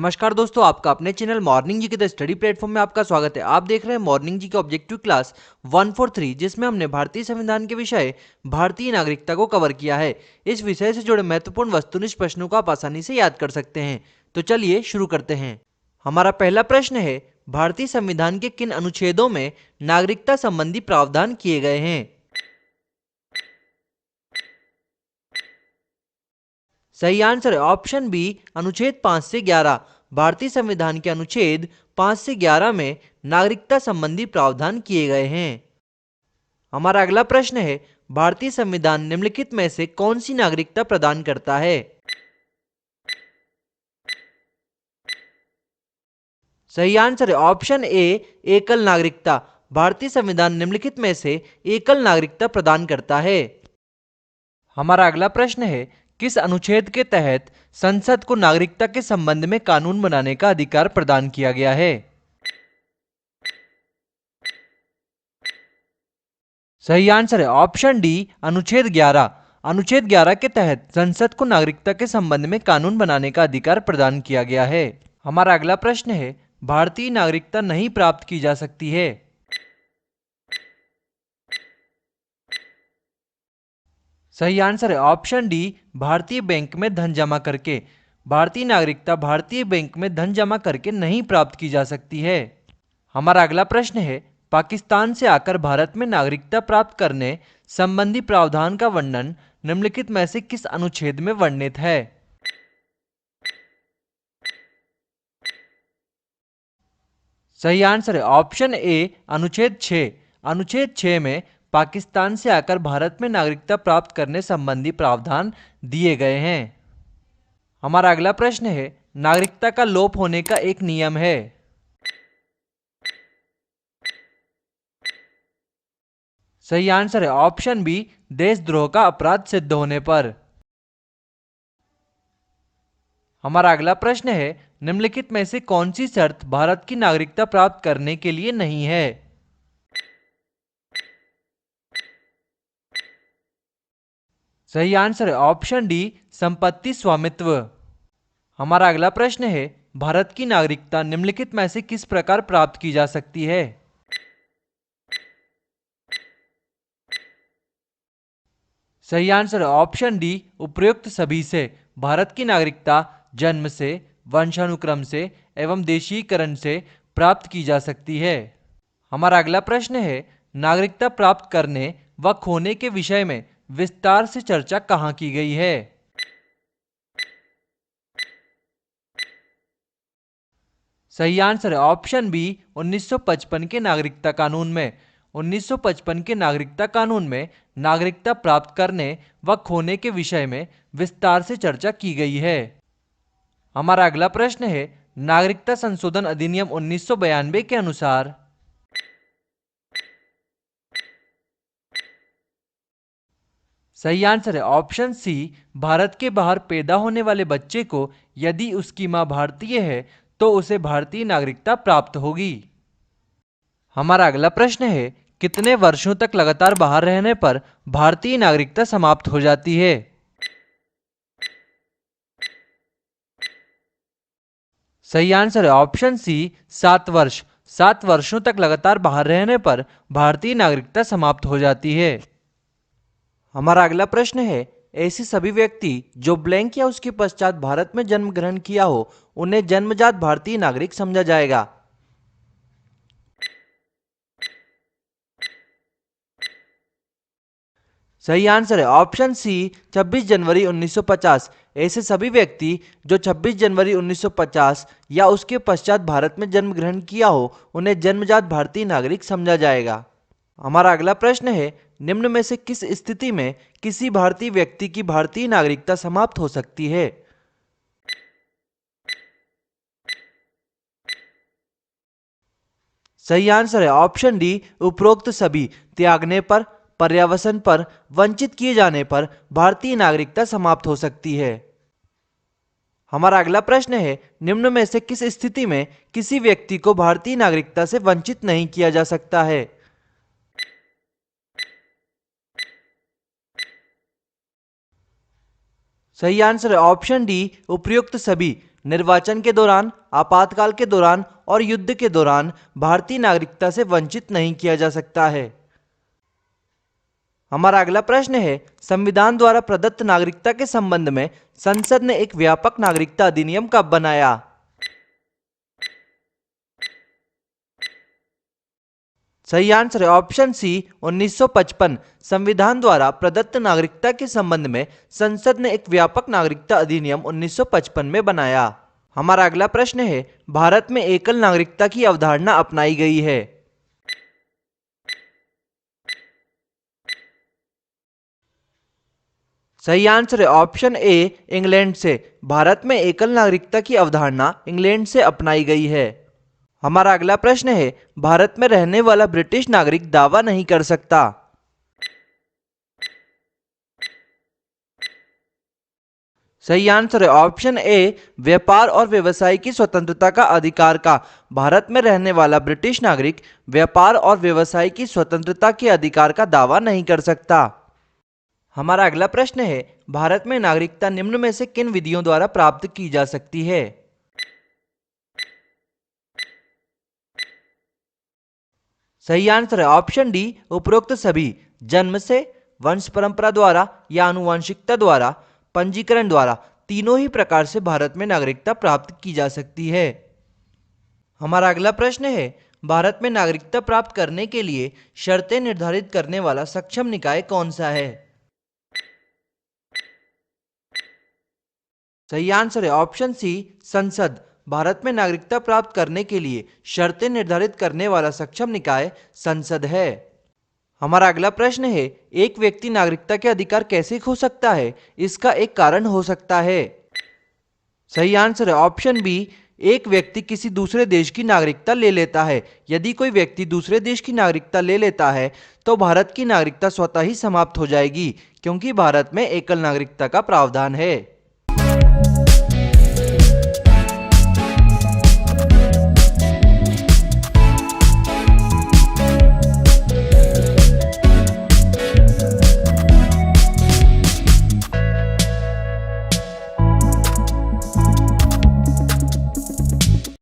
नमस्कार दोस्तों, आपका अपने चैनल मॉर्निंग जी के द स्टडी प्लेटफॉर्म में आपका स्वागत है। आप देख रहे हैं मॉर्निंग जी के ऑब्जेक्टिव क्लास 143, जिसमें हमने भारतीय संविधान के विषय भारतीय नागरिकता को कवर किया है। इस विषय से जुड़े महत्वपूर्ण वस्तुनिष्ठ प्रश्नों को आप आसानी से याद कर सकते हैं। तो चलिए शुरू करते हैं। हमारा पहला प्रश्न है, भारतीय संविधान के किन अनुच्छेदों में नागरिकता संबंधी प्रावधान किए गए हैं? सही आंसर है ऑप्शन बी, अनुच्छेद 5 से 11। भारतीय संविधान के अनुच्छेद 5 से 11 में नागरिकता संबंधी प्रावधान किए गए हैं। हमारा अगला प्रश्न है, भारतीय संविधान निम्नलिखित में से कौन सी नागरिकता प्रदान करता है? सही आंसर है ऑप्शन ए, एकल नागरिकता। भारतीय संविधान निम्नलिखित में से एकल नागरिकता प्रदान करता है। हमारा अगला प्रश्न है, किस अनुच्छेद के तहत संसद को नागरिकता के संबंध में कानून बनाने का अधिकार प्रदान किया गया है? सही आंसर है ऑप्शन डी, अनुच्छेद 11। अनुच्छेद 11 के तहत संसद को नागरिकता के संबंध में कानून बनाने का अधिकार प्रदान किया गया है। हमारा अगला प्रश्न है, भारतीय नागरिकता नहीं प्राप्त की जा सकती है। सही आंसर है ऑप्शन डी, भारतीय बैंक में धन जमा करके। भारतीय नागरिकता भारतीय बैंक में धन जमा करके नहीं प्राप्त की जा सकती है। हमारा अगला प्रश्न है, पाकिस्तान से आकर भारत में नागरिकता प्राप्त करने संबंधी प्रावधान का वर्णन निम्नलिखित में से किस अनुच्छेद में वर्णित है? सही आंसर है ऑप्शन ए, अनुच्छेद 6। अनुच्छेद 6 में पाकिस्तान से आकर भारत में नागरिकता प्राप्त करने संबंधी प्रावधान दिए गए हैं। हमारा अगला प्रश्न है, नागरिकता का लोप होने का एक नियम है। सही आंसर है ऑप्शन बी, देशद्रोह का अपराध सिद्ध होने पर। हमारा अगला प्रश्न है, निम्नलिखित में से कौन सी शर्त भारत की नागरिकता प्राप्त करने के लिए नहीं है? सही आंसर है ऑप्शन डी, संपत्ति स्वामित्व। हमारा अगला प्रश्न है, भारत की नागरिकता निम्नलिखित में से किस प्रकार प्राप्त की जा सकती है? सही आंसर है ऑप्शन डी, उपयुक्त सभी से। भारत की नागरिकता जन्म से, वंशानुक्रम से एवं देशीकरण से प्राप्त की जा सकती है। हमारा अगला प्रश्न है, नागरिकता प्राप्त करने व खोने के विषय में विस्तार से चर्चा कहाँ की गई है? सही आंसर है ऑप्शन बी, 1955 के नागरिकता कानून में। 1955 के नागरिकता कानून में नागरिकता प्राप्त करने व खोने के विषय में विस्तार से चर्चा की गई है। हमारा अगला प्रश्न है, नागरिकता संशोधन अधिनियम 1992 के अनुसार सही आंसर है ऑप्शन सी, भारत के बाहर पैदा होने वाले बच्चे को यदि उसकी मां भारतीय है तो उसे भारतीय नागरिकता प्राप्त होगी। हमारा अगला प्रश्न है, कितने वर्षों तक लगातार बाहर रहने पर भारतीय नागरिकता समाप्त हो जाती है? सही आंसर है ऑप्शन सी, 7 वर्ष। 7 वर्षों तक लगातार बाहर रहने पर भारतीय नागरिकता समाप्त हो जाती है। हमारा अगला प्रश्न है, ऐसे सभी व्यक्ति जो ब्लैंक या उसके पश्चात भारत में जन्म ग्रहण किया हो उन्हें जन्मजात भारतीय नागरिक समझा जाएगा। सही आंसर है ऑप्शन सी, 26 जनवरी 1950। ऐसे सभी व्यक्ति जो 26 जनवरी 1950 या उसके पश्चात भारत में जन्म ग्रहण किया हो उन्हें जन्मजात भारतीय नागरिक समझा जाएगा। हमारा अगला प्रश्न है, निम्न में से किस स्थिति में किसी भारतीय व्यक्ति की भारतीय नागरिकता समाप्त हो सकती है? सही आंसर है ऑप्शन डी, उपरोक्त सभी। त्यागने पर, पर्यावसन पर, वंचित किए जाने पर भारतीय नागरिकता समाप्त हो सकती है। हमारा अगला प्रश्न है, निम्न में से किस स्थिति में किसी व्यक्ति को भारतीय नागरिकता से वंचित नहीं किया जा सकता है? सही आंसर है ऑप्शन डी, उपयुक्त सभी। निर्वाचन के दौरान, आपातकाल के दौरान और युद्ध के दौरान भारतीय नागरिकता से वंचित नहीं किया जा सकता है। हमारा अगला प्रश्न है, संविधान द्वारा प्रदत्त नागरिकता के संबंध में संसद ने एक व्यापक नागरिकता अधिनियम कब बनाया? सही आंसर है ऑप्शन सी, 1955। संविधान द्वारा प्रदत्त नागरिकता के संबंध में संसद ने एक व्यापक नागरिकता अधिनियम 1955 में बनाया। हमारा अगला प्रश्न है, भारत में एकल नागरिकता की अवधारणा अपनाई गई है। सही आंसर है ऑप्शन ए, इंग्लैंड से। भारत में एकल नागरिकता की अवधारणा इंग्लैंड से अपनाई गई है। हमारा अगला प्रश्न है, भारत में रहने वाला ब्रिटिश नागरिक दावा नहीं कर सकता। सही आंसर है ऑप्शन ए, व्यापार और व्यवसाय की स्वतंत्रता का अधिकार का। भारत में रहने वाला ब्रिटिश नागरिक व्यापार और व्यवसाय की स्वतंत्रता के अधिकार का दावा नहीं कर सकता। हमारा अगला प्रश्न है, भारत में नागरिकता निम्न में से किन विधियों द्वारा प्राप्त की जा सकती है? सही आंसर है ऑप्शन डी, उपरोक्त सभी। जन्म से, वंश परंपरा द्वारा या आनुवंशिकता द्वारा, पंजीकरण द्वारा, तीनों ही प्रकार से भारत में नागरिकता प्राप्त की जा सकती है। हमारा अगला प्रश्न है, भारत में नागरिकता प्राप्त करने के लिए शर्तें निर्धारित करने वाला सक्षम निकाय कौन सा है? सही आंसर है ऑप्शन सी, संसद। भारत में नागरिकता प्राप्त करने के लिए शर्तें निर्धारित करने वाला सक्षम निकाय संसद है। हमारा अगला प्रश्न है, एक व्यक्ति नागरिकता के अधिकार कैसे खो सकता है? इसका एक कारण हो सकता है। सही आंसर है ऑप्शन बी, एक व्यक्ति किसी दूसरे देश की नागरिकता ले लेता है। यदि कोई व्यक्ति दूसरे देश की नागरिकता ले लेता है तो भारत की नागरिकता स्वतः ही समाप्त हो जाएगी, क्योंकि भारत में एकल नागरिकता का प्रावधान है।